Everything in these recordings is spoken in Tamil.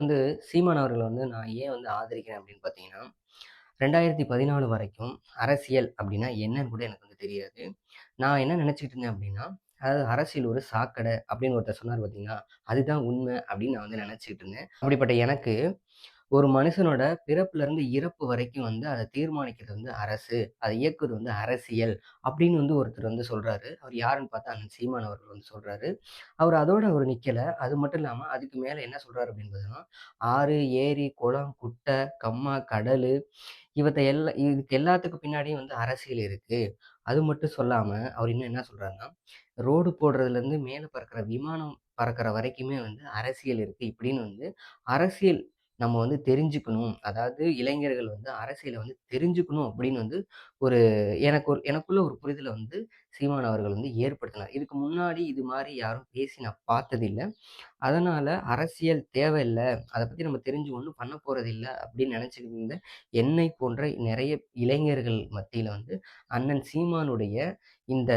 வந்து சீமான் அவர்கள நான் ஏன் ஆதரிக்கிறேன் அப்படின்னு பார்த்தீங்கன்னா, 2014 வரைக்கும் அரசியல் அப்படின்னா என்னன்னு கூட எனக்கு தெரியாது. நான் என்ன நினைச்சுக்கிட்டு இருந்தேன் அப்படின்னா, அதாவது அரசியல் ஒரு சாக்கடை அப்படின்னு ஒருத்தர் சொன்னார் பார்த்தீங்களா, அதுதான் உண்மை அப்படின்னு நான் நினைச்சுக்கிட்டு இருந்தேன். அப்படிப்பட்ட எனக்கு ஒரு மனுஷனோட பிறப்பிலிருந்து இறப்பு வரைக்கும் அத தீர்மானிக்கிறது அரசு. அத இயக்குவது அரசியல் அப்படின்னு ஒருத்தர் சொல்றாரு. அவர் யாருன்னு பார்த்தா அண்ணன் சீமான் அவர்கள் சொல்றாரு. அவர் அதோட அவரு நிக்கல. அது மட்டும் இல்லாம அதுக்கு மேல என்ன சொல்றாரு அப்படின்னு பார்த்தீங்கன்னா, ஆறு, ஏரி, குளம், குட்டை, கம்மா, கடலு இதுக்கு எல்லாத்துக்கும் பின்னாடியும் அரசியல் இருக்கு. அது மட்டும் சொல்லாம அவர் இன்னும் என்ன சொல்றாருன்னா, ரோடு போடுறதுலேருந்து மேல பறக்கிற விமானம் பறக்கிற வரைக்குமே அரசியல் இருக்கு. இப்படின்னு அரசியல் நம்ம தெரிஞ்சுக்கணும். அதாவது இளைஞர்கள் அரசியல தெரிஞ்சுக்கணும் அப்படின்னு ஒரு எனக்குள்ள ஒரு புரிதல சீமான் அவர்கள் ஏற்படுத்தினார். இதுக்கு முன்னாடி இது மாரி யாரும் பேசி நான் பார்த்ததில்ல. அதனால அரசியல் தேவையில்ல. அத பத்தி நம்ம தெரிஞ்சு ஒண்ணும் பண்ண போறதில்ல அப்படின்னு நினைச்சுக்கிட்டு இருந்த என்னை போன்ற நிறைய இளைஞர்கள் மத்தியில அண்ணன் சீமானுடைய இந்த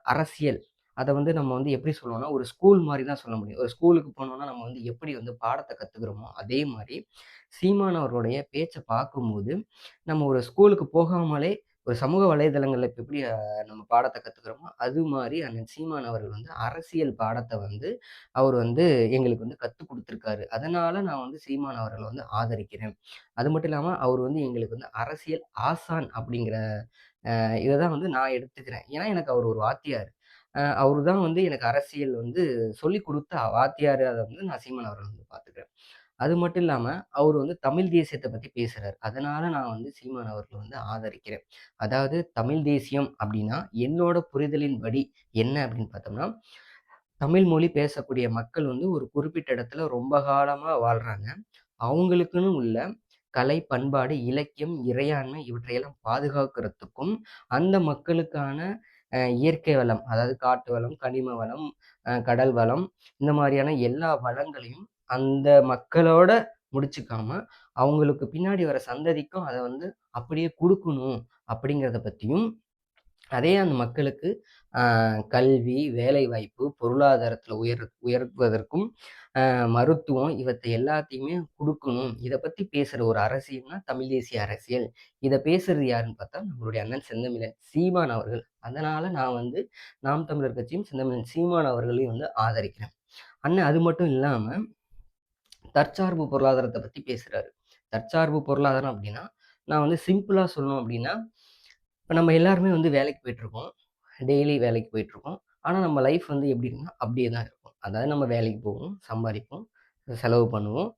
அரசியல் அத நம்ம எப்படி சொல்லணும்னா, ஒரு ஸ்கூல் மாரி தான் சொல்ல முடியும். ஒரு ஸ்கூலுக்கு போனோம்னா நம்ம எப்படி பாடத்த கத்துக்கிறோமோ, அதே மாரி சீமான் அவர்களுடைய பேச்ச பார்க்கும்போது, நம்ம ஒரு ஸ்கூலுக்கு போகாமலே ஒரு சமூக வலைதளங்கள்ல இப்ப எப்படி நம்ம பாடத்த கத்துக்கிறோமோ, அது மாரி அண்ணன் சீமான் அவர்கள் அரசியல் பாடத்த அவர் எங்களுக்கு கத்துக் குடுத்துருக்காரு. அதனால நான் சீமான் அவர்கள ஆதரிக்கிறேன். அது மட்டும் இல்லாம அவர் எங்களுக்கு அரசியல் ஆசான் அப்படிங்கிற இத தான் நான் எடுத்துக்கிறேன். ஏன்னா எனக்கு அவர் ஒரு வாத்தியார். அவரு தான் எனக்கு அரசியல் சொல்லிக் குடுத்த வாத்தியாரு. அத நான் சீமான் அவர்கள பார்த்துக்கிறேன். அது மட்டும் இல்லாம, அவரு தமிழ் தேசியத்த பத்தி பேசுறாரு. அதனால நான் சீமான் அவர்கள ஆதரிக்கிறேன். அதாவது தமிழ் தேசியம் அப்டின்னா, என்னோட புரிதலின்படி என்ன அப்டின்னு பார்த்தோம்னா, தமிழ் மொழி பேசக்கூடிய மக்கள் ஒரு குறிப்பிட்ட இடத்துல ரொம்ப காலமா வாழ்றாங்க. அவங்களுக்குன்னு உள்ள கலை, பண்பாடு, இலக்கியம், இறையாண்மை இவற்றையெல்லாம் பாதுகாக்கிறதுக்கும், அந்த மக்களுக்கான இயற்கை வளம், அதாவது காட்டு வளம், கனிம வளம், கடல் வளம் இந்த மாரியான எல்லா வளங்களையும் அந்த மக்களோட முடிச்சுக்காம, அவங்களுக்கு பின்னாடி வர சந்ததிக்கும் அத அப்படியே குடுக்கணும் அப்படிங்கிறத பத்தியும், அதே அந்த மக்களுக்கு அ கல்வி, வேலைவாய்ப்பு, பொருளாதாரத்தில உயர்வதற்கும், மருத்துவம் இவற்றை எல்லாத்தையுமே குடுக்கணும். இத பத்தி பேசுற ஒரு அரசியல்னா, தமிழ் தேசிய அரசியல். இத பேசுறது யாருன்னு பார்த்தா, நம்மளுடைய அண்ணன் செந்தமிழன் சீமான் அவர்கள். அதனால நான் நாம் தமிழர் கட்சியும், செந்தமிழன் சீமான் அவர்களையும் ஆதரிக்கிறேன். அண்ணன் அது மட்டும் இல்லாம, தற்சார்பு பொருளாதாரத்த பத்தி பேசுறாரு. தற்சார்பு பொருளாதாரம் அப்டின்னா, நான் சிம்பிளா சொல்லணும் அப்டின்னா, இப்ப நம்ம எல்லாருமே வேலைக்கு போயிட்டுருக்கோம். டெய்லி வேலைக்கு போயிட்டுருக்கோம். ஆனா நம்ம லைஃப் எப்டி இருக்குன்னா, அப்டியே தான் இருக்கும். அதாவது நம்ம வேலைக்கு போவோம், சம்பாரிப்போம், செலவு பண்ணுவோம்.